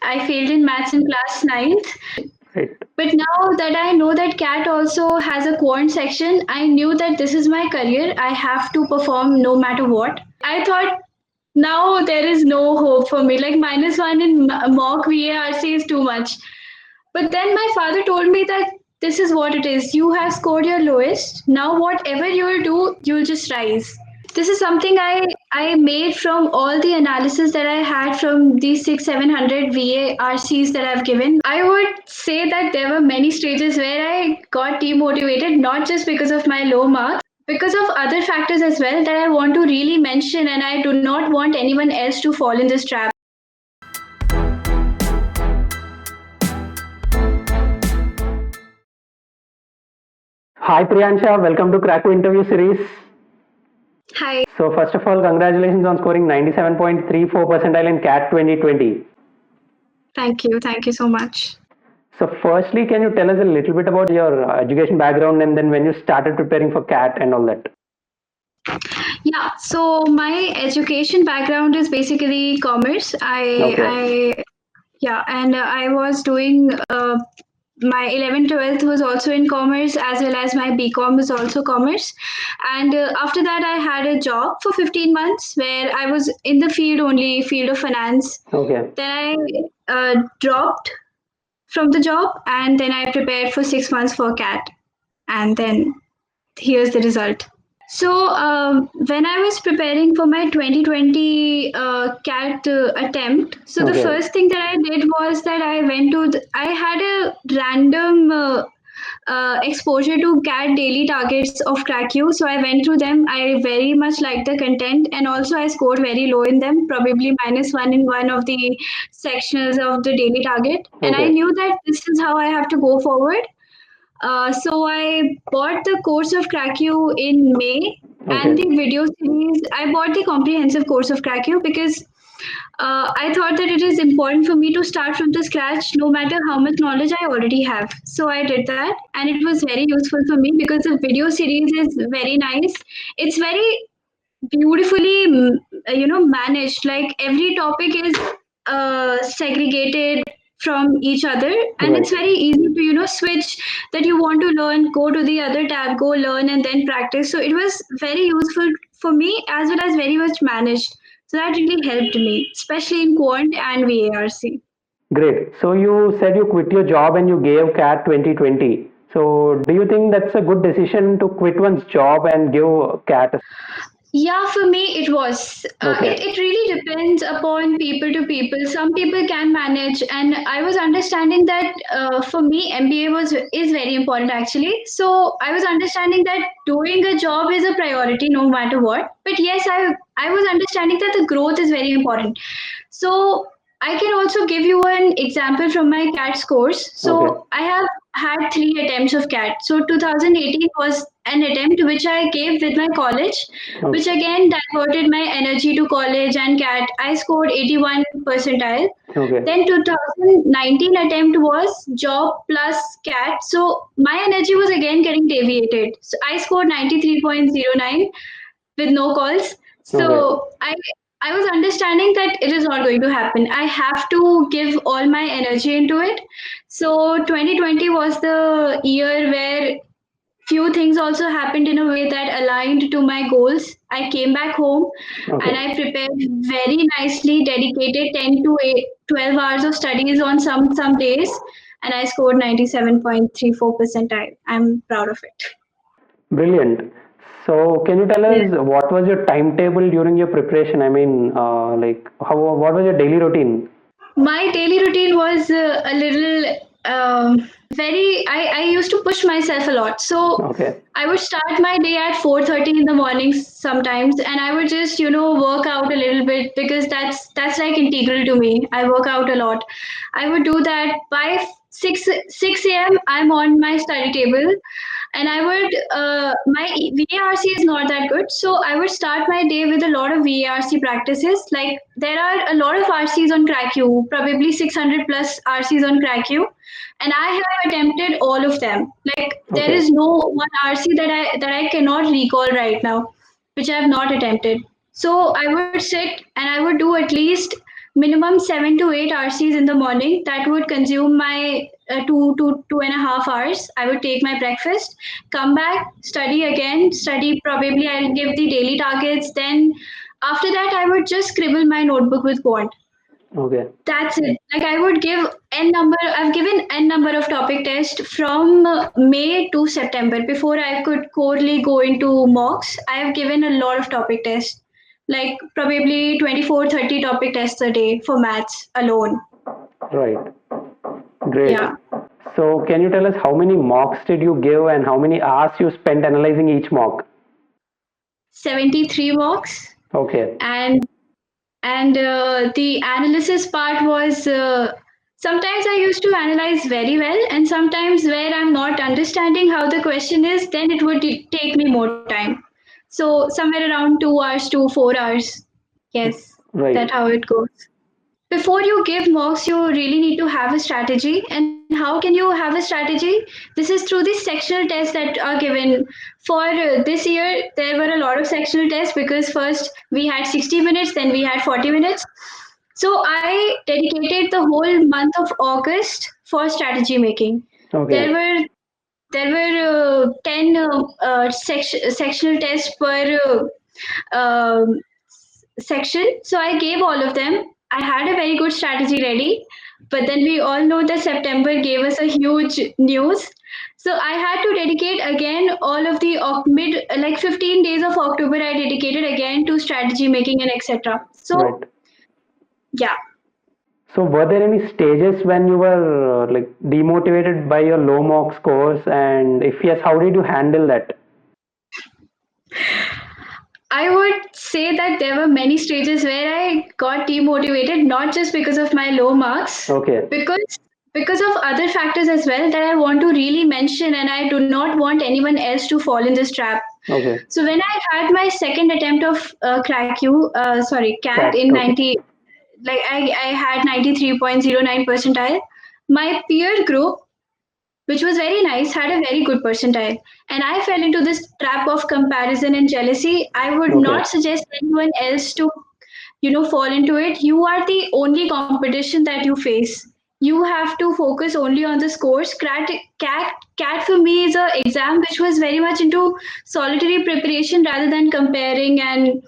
I failed in maths in class ninth. Right. But now that I know that CAT also has a quant section, I knew that this is my career. I have to perform no matter what. I thought now there is no hope for me. Like -1 in mock VARC is too much. But then my father told me that this is what it is. You have scored your lowest. Now, whatever you'll do, you'll just rise. This is something I made from all the analysis that I had from these 600-700 VARCs that I've given. I would say that there were many stages where I got demotivated, not just because of my low marks, because of other factors as well that I want to really mention, and I do not want anyone else to fall in this trap. Hi Priyansha, welcome to Kraku interview series. Hi. So first of all, congratulations on scoring 97.34 percentile in CAT 2020. Thank you. Thank you so much. So firstly, can you tell us a little bit about your education background and then when you started preparing for CAT and all that? Yeah, so my education background is basically commerce. I was doing my 11th 12th was also in commerce, as well as my BCom is also commerce. And after that I had a job for 15 months where I was in the field of finance. Okay. Then I dropped from the job, and then I prepared for 6 months for CAT, and then here's the result. So when I was preparing for my 2020 CAT attempt, so the Okay. first thing that I did was that I went to I had a random exposure to CAT daily targets of CrackU. So I went through them. I very much liked the content, and also I scored very low in them, probably -1 in one of the sectionals of the daily target. And I Okay. knew that this is how I have to go forward. So I bought the course of CrackU in May, and Okay. the video series. I bought the comprehensive course of CrackU because I thought that it is important for me to start from the scratch, no matter how much knowledge I already have. So I did that, and it was very useful for me because the video series is very nice. It's very beautifully, managed. Like every topic is segregated from each other, and Right. it's very easy to switch that you want to learn, go to the other tab, go learn, and then practice. So it was very useful for me, as well as very much managed. So that really helped me, especially in quant and VARC. Great. So you said you quit your job and you gave CAT 2020. So do you think that's a good decision to quit one's job and give CAT? Yeah, for me it was. Okay. It really depends upon people to people. Some people can manage, and I was understanding that for me MBA is very important actually. So I was understanding that doing a job is a priority no matter what. But yes, I was understanding that the growth is very important. So I can also give you an example from my CAT scores. Okay. So I have had 3 attempts of CAT. So 2018 was an attempt which I gave with my college, which Okay. again diverted my energy to college and CAT. I scored 81 percentile. Okay. Then 2019 attempt was job plus CAT. So my energy was again getting deviated. So I scored 93.09 with no calls. Okay. So I was understanding that it is not going to happen. I have to give all my energy into it. So 2020 was the year where few things also happened in a way that aligned to my goals. I came back home and Okay. I prepared very nicely, dedicated 10 to 12 hours of studies on some days, and I scored 97.34 percentile. I'm proud of it. Brilliant. So, can you tell Yeah. us what was your timetable during your preparation? I mean, like, what was your daily routine? My daily routine was a little I used to push myself a lot. So Okay. I would start my day at 4:30 in the morning sometimes, and I would just work out a little bit because that's like integral to me. I work out a lot. I would do that by 6 a.m. I'm on my study table, and I would my VARC is not that good, so I would start my day with a lot of VARC practices. Like there are a lot of RCs on CrackU, probably 600 plus RCs on CrackU, and I have attempted all of them. Like there Okay. is no one RC that I cannot recall right now, which I have not attempted. So I would sit and I would do at least minimum 7 to 8 RCs in the morning. That would consume my 2 to 2.5 hours. I would take my breakfast, come back, study again, study. Probably I'll give the daily targets. Then after that, I would just scribble my notebook with quant. Okay. That's it. Like I would give n number. I've given n number of topic tests from May to September. Before I could corely go into mocks, I have given a lot of topic tests, like probably 24, 30 topic tests a day for maths alone. Right. Great. Yeah, So can you tell us how many mocks did you give and how many hours you spent analyzing each mock? 73 mocks, Okay. and the analysis part was. Sometimes I used to analyze very well, and sometimes where I'm not understanding how the question is, then it would take me more time. So somewhere around 2 hours to 4 hours. Yes, Right. that's how it goes. Before you give mocks, you really need to have a strategy. And how can you have a strategy? This is through the sectional tests that are given. For this year, there were a lot of sectional tests because first we had 60 minutes, then we had 40 minutes. So I dedicated the whole month of August for strategy making. Okay. There were ten sectional tests per section. So I gave all of them. I had a very good strategy ready, but then we all know that September gave us a huge news. So I had to dedicate again all of the mid like 15 days of October. I dedicated again to strategy making and etc. So Right. yeah, So were there any stages when you were like demotivated by your low mock scores, and if yes, how did you handle that? I would say that there were many stages where I got demotivated, not just because of my low marks, Okay. because of other factors as well that I want to really mention, and I do not want anyone else to fall in this trap. Okay. So when I had my second attempt of CAT Cat. in Okay. 90, like I had 93.09 percentile. My peer group, which was very nice, had a very good percentile. And I fell into this trap of comparison and jealousy. I would Okay. not suggest anyone else to, fall into it. You are the only competition that you face. You have to focus only on the scores. CAT for me is a exam which was very much into solitary preparation rather than comparing and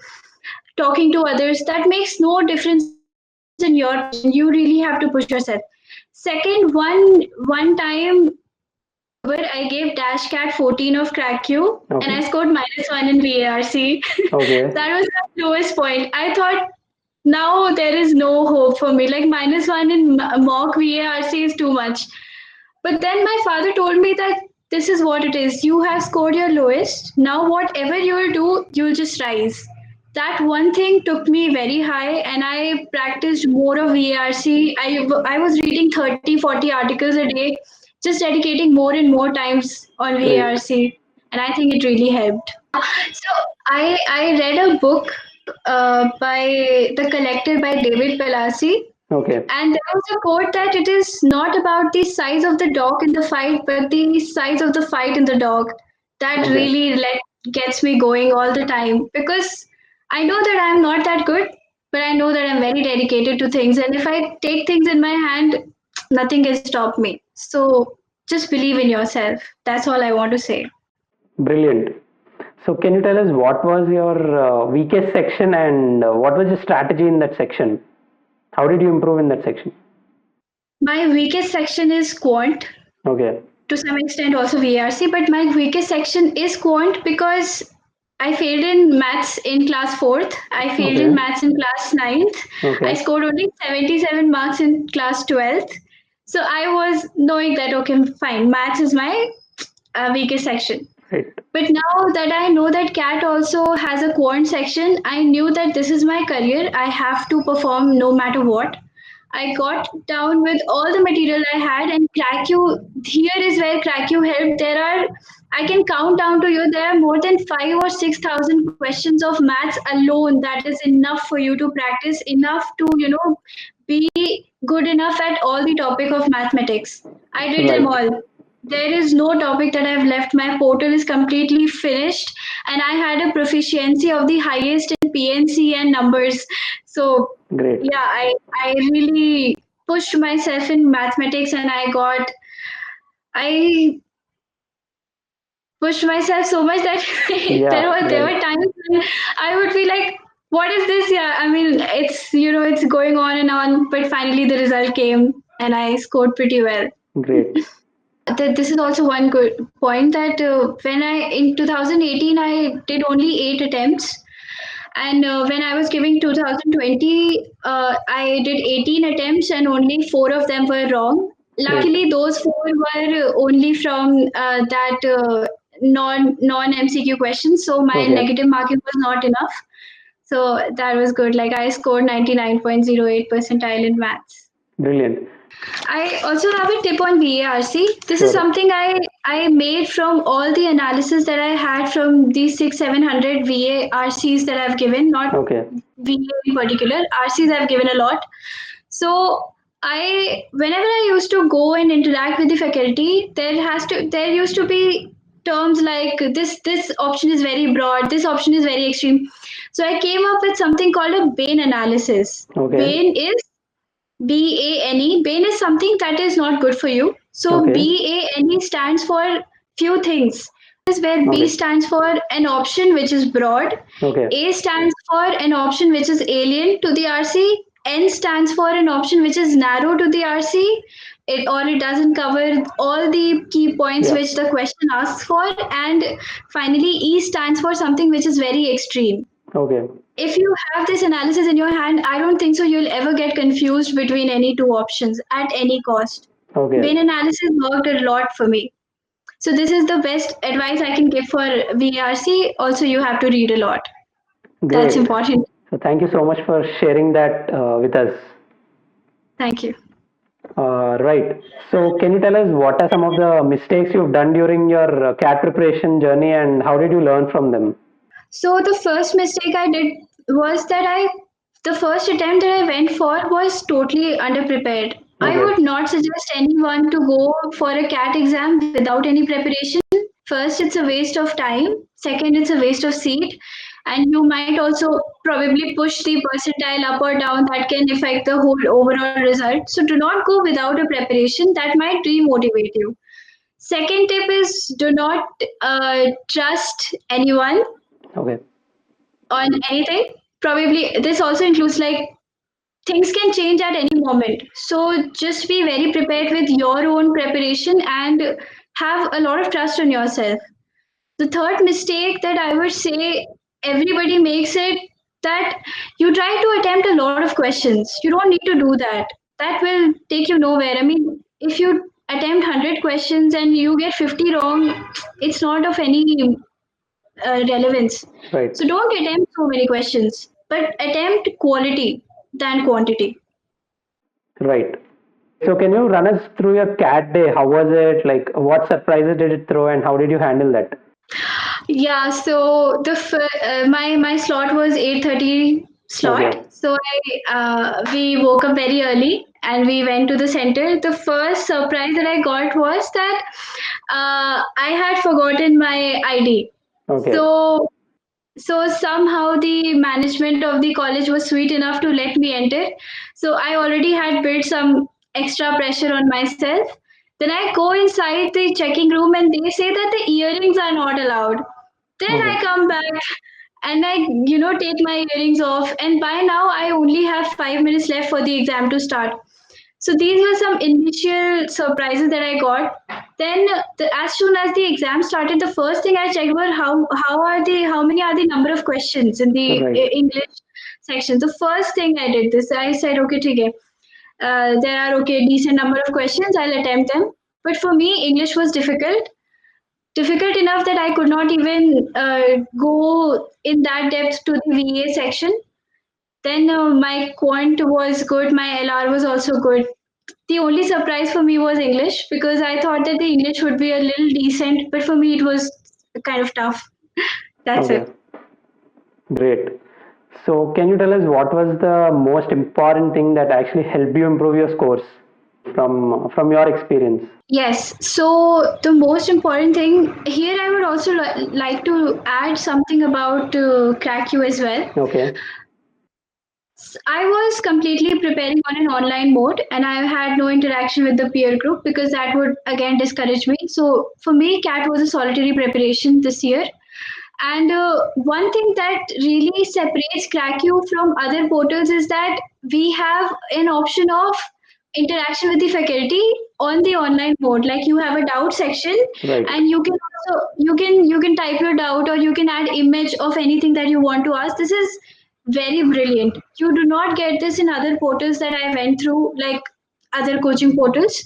talking to others. That makes no difference in your preparation. You really have to push yourself. Second, one time in October, I gave Dash Cat 14 of CrackQ and I Okay. scored -1 in VARC. Okay. That was the lowest point. I thought now there is no hope for me. Like -1 in mock VARC is too much. But then my father told me that this is what it is. You have scored your lowest. Now, whatever you'll do, you'll just rise. That one thing took me very high, and I practiced more of VARC. I was reading 30, 40 articles a day, just dedicating more and more times on Great. VARC. And I think it really helped. So I read a book by The Collector by David Pelassi, Okay. and there was a quote that it is not about the size of the dog in the fight, but the size of the fight in the dog. That Okay. really gets me going all the time because I know that I'm not that good, but I know that I'm very dedicated to things. And if I take things in my hand, nothing can stop me. So just believe in yourself. That's all I want to say. Brilliant. So can you tell us what was your weakest section and what was your strategy in that section? How did you improve in that section? My weakest section is quant, Okay. to some extent also VRC, but my weakest section is quant because I failed in maths in class 4th. I failed in Okay. maths in class 9th. I Okay. scored only 77 marks in class 12th. So I was knowing that, okay, fine, maths is my weakest section. Right. But now that I know that CAT also has a quant section, I knew that this is my career. I have to perform no matter what. I got down with all the material I had, and CrackU, here is where CrackU helped. I can count down to you, there are more than 5 or 6,000 questions of maths alone. That is enough for you to practice, enough to, be good enough at all the topic of mathematics. I did them Right. all. There is no topic that I've left. My portal is completely finished, and I had a proficiency of the highest in PNC and numbers. So Great. yeah, I really pushed myself in mathematics, and I pushed myself so much that Yeah, there right. were times when I would be like, what is this? Yeah, I mean, it's it's going on and on, but finally the result came, and I scored pretty well. Great. This is also one good point that when I in 2018 I did only 8 attempts, and when I was giving 2020, I did 18 attempts and only 4 of them were wrong. Great. Luckily, those 4 were only from that non MCQ questions, so my Okay. negative marking was not enough. So that was good. Like I scored 99.08 percentile in maths. Brilliant. I also have a tip on VARC. This is Sure. something I made from all the analysis that I had from these 600-700 VARCs that I've given, not Okay. VA in particular. RCs I've given a lot. So I whenever I used to go and interact with the faculty, there used to be terms like this option is very broad, this option is very extreme. So I came up with something called a Bain analysis. Okay. Bain is BANE. Bane is something that is not good for you. So Okay. BANE stands for few things. Is where B Okay. stands for an option which is broad. Okay. A stands for an option which is alien to the RC. N stands for an option which is narrow to the RC. It doesn't cover all the key points Yeah. which the question asks for. And finally, E stands for something which is very extreme. Okay. If you have this analysis in your hand, I don't think so you'll ever get confused between any two options at any cost. Okay. Bain analysis worked a lot for me. So this is the best advice I can give for VRC. Also, you have to read a lot. That's Great. important. So thank you so much for sharing that with us. Thank you. Right. So can you tell us what are some of the mistakes you've done during your CAT preparation journey and how did you learn from them? So the first mistake I did was that the first attempt that I went for was totally underprepared. I Okay. would not suggest anyone to go for a CAT exam without any preparation. First, it's a waste of time. Second, it's a waste of seat. And you might also probably push the percentile up or down that can affect the whole overall result. So do not go without a preparation that might demotivate you. Second tip is do not trust anyone Okay. on anything. Probably this also includes like things can change at any moment. So just be very prepared with your own preparation and have a lot of trust on yourself. The third mistake that I would say everybody makes it that you try to attempt a lot of questions. You don't need to do that. That will take you nowhere. I mean, if you attempt 100 questions and you get 50 wrong, it's not of any relevance. Right. So don't attempt so many questions, but attempt quality than quantity. Right. So can you run us through your CAT day? How was it? Like what surprises did it throw and how did you handle that? Yeah, so my slot was 8:30 Okay. slot. So we woke up very early and we went to the center. The first surprise that I got was that I had forgotten my ID. Okay. So so somehow the management of the college was sweet enough to let me enter. So I already had built some extra pressure on myself. Then I go inside the checking room and they say that the earrings are not allowed. Then I Okay. come back and I take my earrings off. And by now I only have 5 minutes left for the exam to start. So these were some initial surprises that I got. Then, as soon as the exam started, the first thing I checked were how many are the number of questions in the Right. English section. The first thing I did this, I said, okay, ठीक है. There are okay decent number of questions. I'll attempt them. But for me, English was difficult enough that I could not even go in that depth to the VA section. Then my quant was good, my LR was also good. The only surprise for me was English because I thought that the English would be a little decent, but for me it was kind of tough. That's Okay. it. Great. So can you tell us what was the most important thing that actually helped you improve your scores? from your experience? Yes. So the most important thing here, I would also like to add something about CrackU as well. Okay. I was completely preparing on an online mode and I had no interaction with the peer group because that would again discourage me. So for me, CAT was a solitary preparation this year. And one thing that really separates CrackU from other portals is that we have an option of interaction with the faculty on the online mode. Like you have a doubt section, Right. and you can also you can type your doubt or you can add image of anything that you want to ask. This is very brilliant. You do not get this in other portals that I went through, like other coaching portals.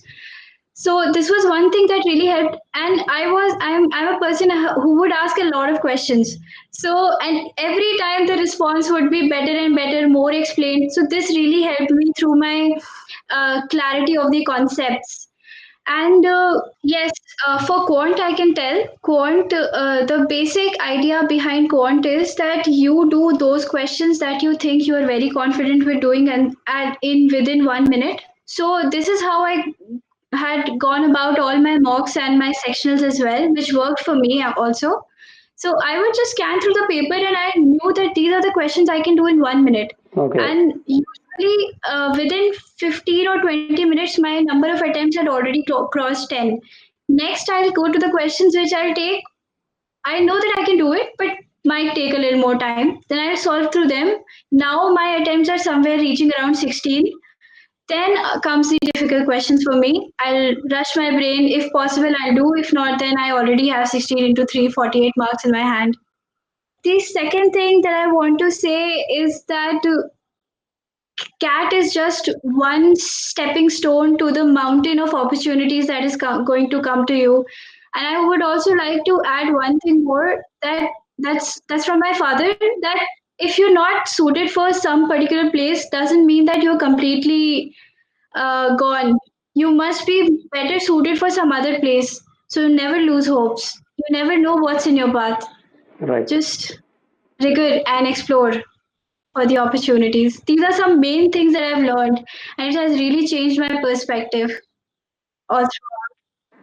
So this was one thing that really helped, and I'm a person who would ask a lot of questions. So and every time the response would be better and better, more explained. So this really helped me through my clarity of the concepts. And yes, for quant, I can tell quant. The basic idea behind quant is that you do those questions that you think you are very confident with doing, and in within 1 minute. So this is how I had gone about all my mocks and my sectionals as well, which worked for me also. So I would just scan through the paper and I knew that these are the questions I can do in 1 minute. Okay. And usually within 15 or 20 minutes, my number of attempts had already crossed 10. Next, I'll go to the questions which I'll take. I know that I can do it, but might take a little more time. Then I'll solve through them. Now my attempts are somewhere reaching around 16. Then comes the difficult questions for me. I'll rush my brain. If possible, I'll do. If not, then I already have 16 into 3, 48 marks in my hand. The second thing that I want to say is that CAT is just one stepping stone to the mountain of opportunities that is going to come to you. And I would also like to add one thing more that's from my father, that if you're not suited for some particular place doesn't mean that you're completely gone. You must be better suited for some other place. So you never lose hopes. You never know what's in your path. Right. Just rigor and explore for the opportunities. These are some main things that I've learned, and it has really changed my perspective all through.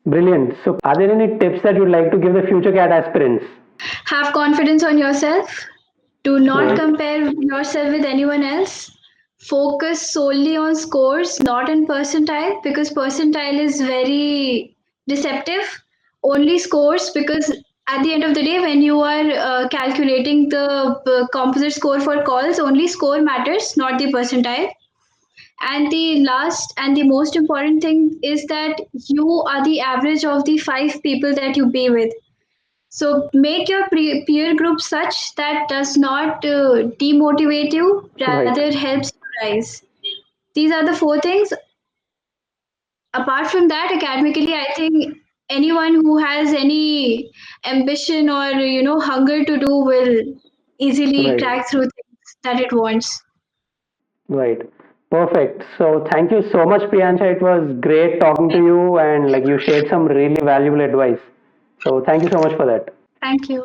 Brilliant. So, are there any tips that you'd like to give the future CAT aspirants? Have confidence on yourself. Do not Right. compare yourself with anyone else. Focus solely on scores, not on percentile, because percentile is very deceptive. Only scores, because at the end of the day, when you are calculating the composite score for calls, only score matters, not the percentile. And the last and the most important thing is that you are the average of the 5 people that you be with. So make your peer group such that does not demotivate you, Right. rather helps you rise. These are the 4 things. Apart from that, academically, I think anyone who has any ambition or hunger to do will easily Right. crack through things that it wants. Right. Perfect. So, thank you so much, Priyansha. It was great talking to you, and like you shared some really valuable advice. So, thank you so much for that. Thank you.